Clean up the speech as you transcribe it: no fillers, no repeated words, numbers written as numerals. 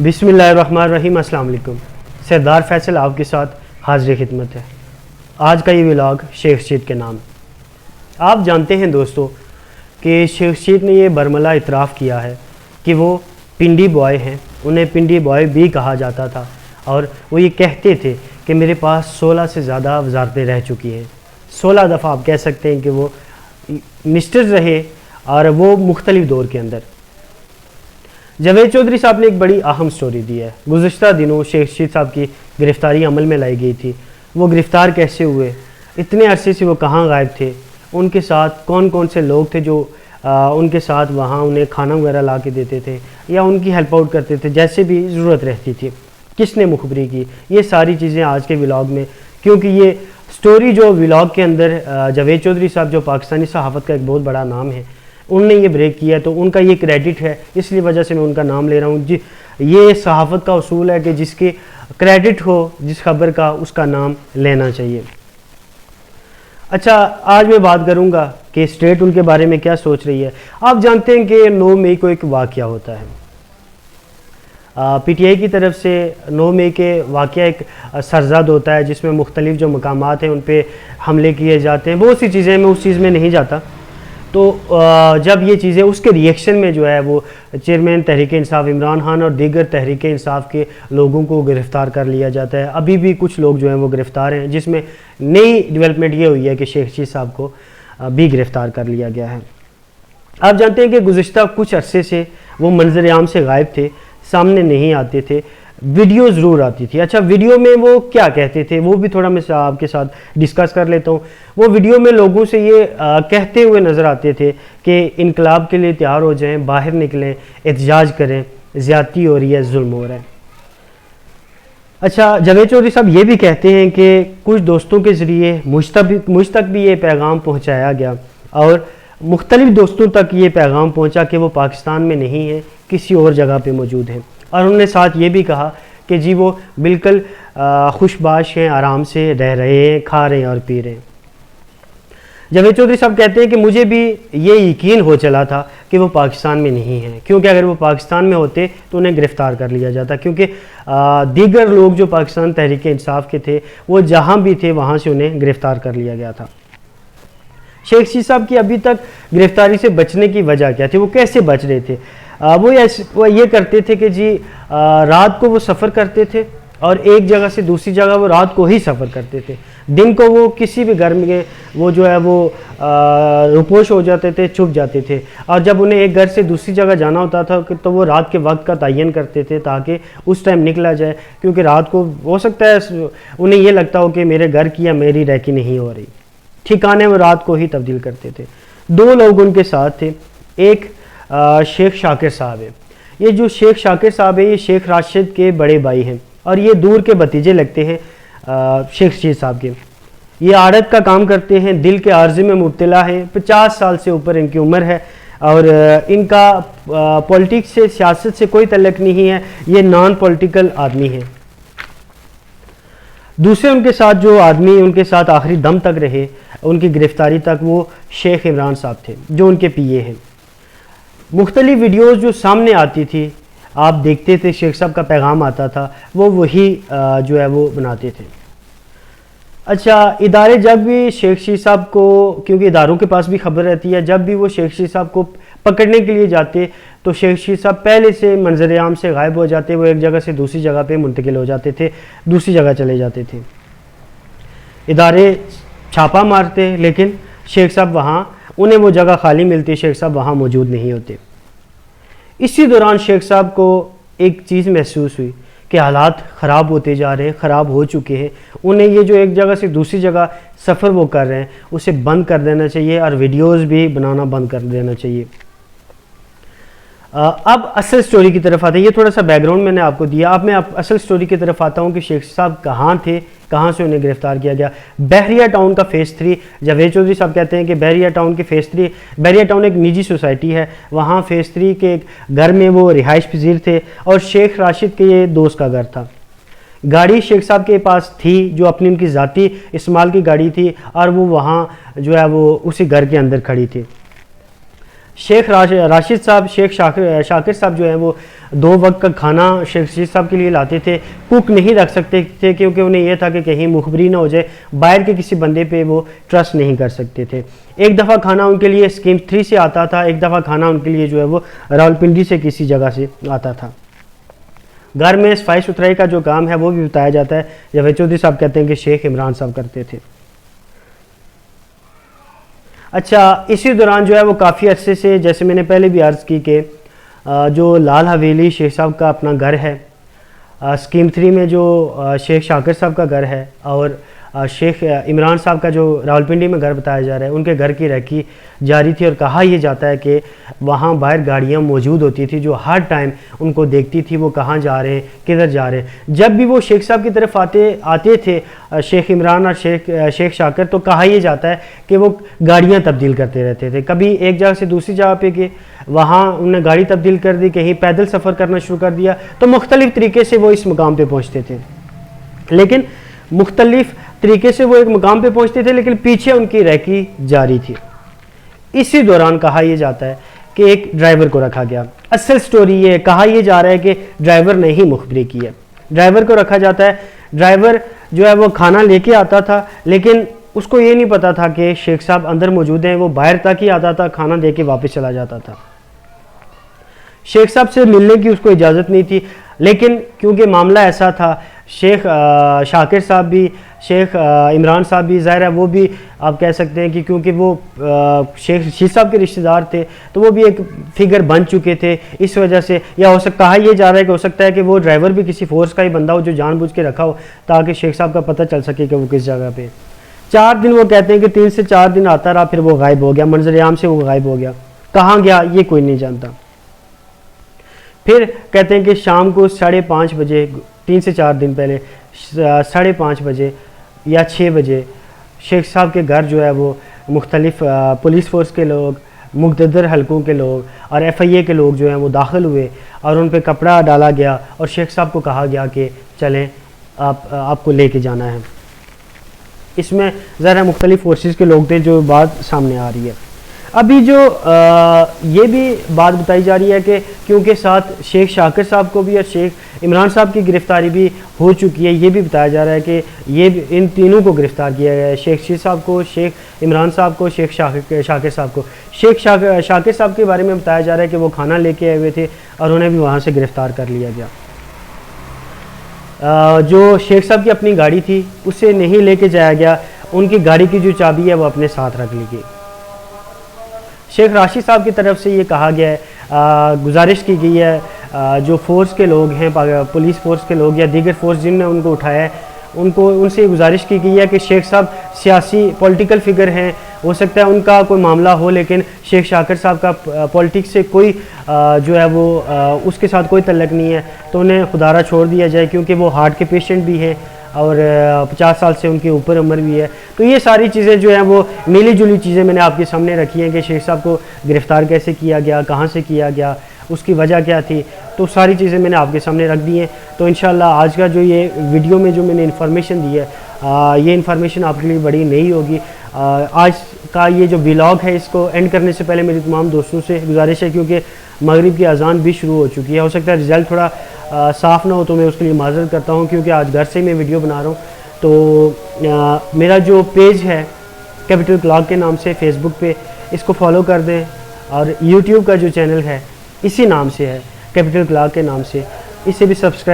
बिस्मिल्लाहिर्रहमानिर्रहीम। अस्सलाम वालेकुम। सरदार फैसल आपके साथ हाजिर खिदमत है। आज का ये व्लॉग शेख रशीद के नाम। आप जानते हैं दोस्तों कि शेख रशीद ने ये बरमला इतराफ़ किया है कि वो पिंडी बॉय हैं, उन्हें पिंडी बॉय भी कहा जाता था, और वो ये कहते थे कि मेरे पास 16 से ज़्यादा वजारतें रह चुकी हैं। 16 दफ़ा आप कह सकते हैं कि वो मिनिस्टर रहे, और वो मुख्तलिफ दौर के अंदर। जावेद चौधरी साहब ने एक बड़ी अहम स्टोरी दी है। गुज़श्ता दिनों शेख रशीद साहब की गिरफ़्तारी अमल में लाई गई थी। वो गिरफ़्तार कैसे हुए, इतने अरसे से वो कहाँ गायब थे, उनके साथ कौन कौन से लोग थे जो उनके साथ वहाँ उन्हें खाना वगैरह ला के देते थे या उनकी हेल्प आउट करते थे जैसे भी ज़रूरत रहती थी, किसने मुखबरी की, ये सारी चीज़ें आज के व्लॉग में। क्योंकि ये स्टोरी जो व्लॉग के अंदर जावेद चौधरी साहब जो पाकिस्तानी सहाफ़त का एक बहुत बड़ा नाम है, उनने ये ब्रेक किया, तो उनका ये क्रेडिट है, इसलिए वजह से मैं उनका नाम ले रहा हूँ जी। ये सहाफ़त का उसूल है कि जिसके क्रेडिट हो, जिस खबर का, उसका नाम लेना चाहिए। अच्छा, आज मैं बात करूँगा कि स्टेट उनके बारे में क्या सोच रही है। आप जानते हैं कि 9 मई को एक वाक़या होता है, PTI की तरफ से 9 मई के वाक़या एक सरज़द होता है जिसमें मुख्तलिफ जो मकामात हैं उन पर हमले किए जाते हैं, बहुत सी चीज़ें, मैं उस चीज़ में नहीं जाता। तो जब ये चीज़ें, उसके रिएक्शन में जो है वो चेयरमैन तहरीक इंसाफ इमरान खान और दीगर तहरीक इंसाफ के लोगों को गिरफ़्तार कर लिया जाता है। अभी भी कुछ लोग जो हैं वो गिरफ़्तार हैं, जिसमें नई डेवलपमेंट ये हुई है कि शेख रशीद साहब को भी गिरफ़्तार कर लिया गया है। आप जानते हैं कि गुज़श्ता कुछ अरसे से वो मंजर आम से गायब थे, सामने नहीं आते थे, वीडियो ज़रूर आती थी। अच्छा, वीडियो में वो क्या कहते थे वो भी थोड़ा मैं आपके साथ डिस्कस कर लेता हूँ। वो वीडियो में लोगों से ये कहते हुए नज़र आते थे कि इनकलाब के लिए तैयार हो जाएं, बाहर निकलें, एहतजाज करें, ज़्यादती हो रही है, जुल्म हो रहा है। अच्छा, जावेद चौधरी साहब ये भी कहते हैं कि कुछ दोस्तों के ज़रिए मुझ तक भी ये पैगाम पहुँचाया गया, और मुख्तलिफ दोस्तों तक ये पैगाम पहुँचा कि वो पाकिस्तान में नहीं है, किसी और जगह पे मौजूद हैं। और उन्होंने साथ ये भी कहा कि जी वो बिल्कुल खुशबाश हैं, आराम से रह रहे हैं, खा रहे हैं और पी रहे हैं। जावेद चौधरी साहब कहते हैं कि मुझे भी ये यकीन हो चला था कि वो पाकिस्तान में नहीं हैं, क्योंकि अगर वो पाकिस्तान में होते तो उन्हें गिरफ़्तार कर लिया जाता, क्योंकि दीगर लोग जो पाकिस्तान तहरीक इंसाफ के थे वो जहाँ भी थे वहाँ से उन्हें गिरफ़्तार कर लिया गया था। शेख रशीद साहब की अभी तक गिरफ़्तारी से बचने की वजह क्या थी, वो कैसे बच रहे थे? वो ये करते थे कि जी रात को वो सफ़र करते थे, और एक जगह से दूसरी जगह वो रात को ही सफ़र करते थे। दिन को वो किसी भी घर में वो जो है वो रुपोश हो जाते थे, छुप जाते थे, और जब उन्हें एक घर से दूसरी जगह जाना होता था तो वो रात के वक्त का तयन करते थे ताकि उस टाइम निकला जाए, क्योंकि रात को हो सकता है उन्हें ये लगता हो कि मेरे घर की या मेरी रैकी नहीं हो रही, ठिकाने वो रात को ही तब्दील करते थे। 2 लोग उनके साथ थे, एक शेख शाकिर साहब है। ये जो शेख शाकिर साहब है ये शेख राशिद के बड़े भाई हैं, और ये दूर के भतीजे लगते हैं शेख रशीद साहब के। ये आड़त का काम करते हैं, दिल के आर्जे में मुब्तला हैं, 50 साल से ऊपर इनकी उम्र है, और इनका पॉलिटिक्स से, सियासत से कोई तल्लुक नहीं है, ये नॉन पॉलिटिकल आदमी हैं। दूसरे उनके साथ जो आदमी उनके साथ आखिरी दम तक रहे, उनकी गिरफ़्तारी तक, वो शेख इमरान साहब थे जो उनके PA हैं। मुख्तलिफ वीडियोज़ जो सामने आती थी, आप देखते थे, शेख साहब का पैगाम आता था, वो वही जो है वो बनाते थे। अच्छा, इदारे जब भी शेख रशीद साहब को, क्योंकि इदारों के पास भी खबर रहती है, जब भी वो शेख रशीद साहब को पकड़ने के लिए जाते तो शेख रशीद साहब पहले से मंजर आम से गायब हो जाते, वो एक जगह से दूसरी जगह पे मुंतकिल हो जाते थे, दूसरी जगह चले जाते थे। इदारे छापा मारते, लेकिन शेख साहब वहाँ, उन्हें वो जगह खाली मिलती, शेख साहब वहाँ मौजूद नहीं होते। इसी दौरान शेख साहब को एक चीज़ महसूस हुई कि हालात ख़राब होते जा रहे हैं, ख़राब हो चुके हैं। उन्हें ये जो एक जगह से दूसरी जगह सफ़र वो कर रहे हैं उसे बंद कर देना चाहिए, और वीडियोज़ भी बनाना बंद कर देना चाहिए। अब असल स्टोरी की तरफ आते हैं। ये थोड़ा सा बैकग्राउंड मैंने आपको दिया, अब मैं असल स्टोरी की तरफ आता हूँ कि शेख साहब कहाँ थे, कहाँ से उन्हें गिरफ़्तार किया गया। बहरिया टाउन का फ़ेज़ 3, जावेद चौधरी साहब कहते हैं कि बहरिया टाउन के फ़ेज़ 3, बहरिया टाउन एक निजी सोसाइटी है, वहाँ फ़ेज़ 3 के एक घर में वो रिहाइश पजीर थे, और शेख राशिद के ये दोस्त का घर था। गाड़ी शेख साहब के पास थी जो अपनी उनकी ज़ाती इस्तेमाल की गाड़ी थी, और वो वहाँ जो है वो उसी घर के अंदर खड़ी थी। شیخ راشد صاحب، شیخ شاکر صاحب جو ہیں وہ 2 وقت کا کھانا شیخ رشید صاحب کے لیے لاتے تھے. کوک نہیں رکھ سکتے تھے کیونکہ انہیں یہ تھا کہ کہیں مخبری نہ ہو جائے، باہر کے کسی بندے پہ وہ ٹرسٹ نہیں کر سکتے تھے. ایک دفعہ کھانا ان کے لیے اسکیم 3 سے آتا تھا، ایک دفعہ کھانا ان کے لیے جو ہے وہ راولپنڈی سے کسی جگہ سے آتا تھا. گھر میں صفائی ستھرائی کا جو کام ہے وہ بھی بتایا جاتا ہے. جاوید چودھری صاحب کہتے ہیں کہ شیخ عمران صاحب کرتے تھے. اچھا، اسی دوران جو ہے وہ کافی عرصے سے، جیسے میں نے پہلے بھی عرض کی کہ جو لال حویلی شیخ صاحب کا اپنا گھر ہے، اسکیم 3 میں جو شیخ شاکر صاحب کا گھر ہے، اور شیخ عمران صاحب کا جو راولپنڈی میں گھر بتایا جا رہا ہے، ان کے گھر کی ریکی جاری تھی. اور کہا یہ جاتا ہے کہ وہاں باہر گاڑیاں موجود ہوتی تھی جو ہر ٹائم ان کو دیکھتی تھی وہ کہاں جا رہے ہیں، کدھر جا رہے ہیں. جب بھی وہ شیخ صاحب کی طرف آتے تھے شیخ عمران اور شیخ شاکر، تو کہا یہ جاتا ہے کہ وہ گاڑیاں تبدیل کرتے رہتے تھے. کبھی ایک جگہ سے دوسری جگہ پہ گئے، وہاں انہوں نے گاڑی تبدیل کر دی، کہیں پیدل سفر کرنا شروع کر دیا. تو مختلف طریقے سے وہ اس مقام پہ پہنچتے تھے، لیکن مختلف طریقے سے وہ ایک مقام پہ پہنچتے تھے، لیکن پیچھے ان کی ریکی جاری تھی. اسی دوران کہا یہ جاتا ہے کہ ایک ڈرائیور کو رکھا گیا. اصل سٹوری یہ کہا یہ جا رہا ہے کہ ڈرائیور نے ہی مخبری کی ہے. ڈرائیور کو رکھا جاتا ہے. ڈرائیور جو ہے وہ کھانا لے کے آتا تھا، لیکن اس کو یہ نہیں پتا تھا کہ شیخ صاحب اندر موجود ہیں. وہ باہر تک ہی آتا تھا، کھانا دے کے واپس چلا جاتا تھا. شیخ صاحب سے ملنے کی اس کو اجازت نہیں تھی، لیکن کیونکہ معاملہ ایسا تھا، شیخ شاکر صاحب بھی، شیخ عمران صاحب بھی، ظاہر ہے وہ بھی آپ کہہ سکتے ہیں کہ کیونکہ وہ شیخ رشید صاحب کے رشتہ دار تھے، تو وہ بھی ایک فگر بن چکے تھے. اس وجہ سے، یا ہو سکتا کہا یہ جا رہا ہے کہ ہو سکتا ہے کہ وہ ڈرائیور بھی کسی فورس کا ہی بندہ ہو جو جان بوجھ کے رکھا ہو تاکہ شیخ صاحب کا پتہ چل سکے کہ وہ کس جگہ پہ. 4 دن وہ کہتے ہیں کہ 3 سے 4 دن آتا رہا، پھر وہ غائب ہو گیا. منظر عام سے وہ غائب ہو گیا. کہاں گیا یہ کوئی نہیں جانتا. پھر کہتے ہیں کہ شام کو 5:30 بجے، 3 سے 4 دن پہلے 5:30 بجے یا 6 بجے شیخ صاحب کے گھر جو ہے وہ مختلف پولیس فورس کے لوگ، مقتدر حلقوں کے لوگ اور FIA کے لوگ جو ہیں وہ داخل ہوئے، اور ان پہ کپڑا ڈالا گیا اور شیخ صاحب کو کہا گیا کہ چلیں آپ کو لے کے جانا ہے. اس میں ذرا مختلف فورسز کے لوگ تھے جو بات سامنے آ رہی ہے. ابھی جو یہ بھی بات بتائی جا رہی ہے کہ کیونکہ ساتھ شیخ شاکر صاحب کو بھی اور شیخ عمران صاحب کی گرفتاری بھی ہو چکی ہے، یہ بھی بتایا جا رہا ہے کہ یہ ان تینوں کو گرفتار کیا گیا ہے، شیخ رشید صاحب کو، شیخ عمران صاحب کو، شیخ شاکر صاحب کو. شیخ شاکر صاحب کے بارے میں بتایا جا رہا ہے کہ وہ کھانا لے کے آئے ہوئے تھے اور انہیں بھی وہاں سے گرفتار کر لیا گیا. جو شیخ صاحب کی اپنی گاڑی تھی اسے نہیں لے کے جایا گیا، ان کی گاڑی کی جو چابی ہے وہ اپنے ساتھ رکھ لی گئی. شیخ راشد صاحب کی طرف سے یہ کہا گیا ہے، گزارش کی گئی ہے جو فورس کے لوگ ہیں، پولیس فورس کے لوگ یا دیگر فورس جن نے ان کو اٹھایا ہے، ان سے یہ گزارش کی گئی ہے کہ شیخ صاحب سیاسی پولیٹیکل فگر ہیں، ہو سکتا ہے ان کا کوئی معاملہ ہو، لیکن شیخ شاکر صاحب کا پولیٹکس سے کوئی جو ہے وہ اس کے ساتھ کوئی تعلق نہیں ہے، تو انہیں خدارہ چھوڑ دیا جائے کیونکہ وہ ہارٹ کے پیشنٹ بھی ہیں اور 50 سال سے ان کی اوپر عمر بھی ہے. تو یہ ساری چیزیں جو ہیں وہ ملی جلی چیزیں میں نے آپ کے سامنے رکھی ہیں کہ شیخ صاحب کو گرفتار کیسے کیا گیا، کہاں سے کیا گیا، اس کی وجہ کیا تھی. تو ساری چیزیں میں نے آپ کے سامنے رکھ دی ہیں. تو انشاءاللہ آج کا جو یہ ویڈیو میں جو میں نے انفارمیشن دی ہے، یہ انفارمیشن آپ کے لیے بڑی نئی ہوگی. آج کا یہ جو ولاگ ہے اس کو اینڈ کرنے سے پہلے میری تمام دوستوں سے گزارش ہے، کیونکہ مغرب کی اذان بھی شروع ہو چکی ہے، ہو سکتا ہے رزلٹ تھوڑا صاف نہ ہو تو میں اس کے لیے معذرت کرتا ہوں، کیونکہ آج گھر سے ہی میں ویڈیو بنا رہا ہوں. تو میرا جو پیج ہے کیپٹل کلاک کے نام سے فیس بک پہ، اس کو فالو کر دیں، اور یوٹیوب کا جو چینل ہے اسی نام سے ہے کیپٹل کلاک کے نام سے، اسے بھی سبسکرائب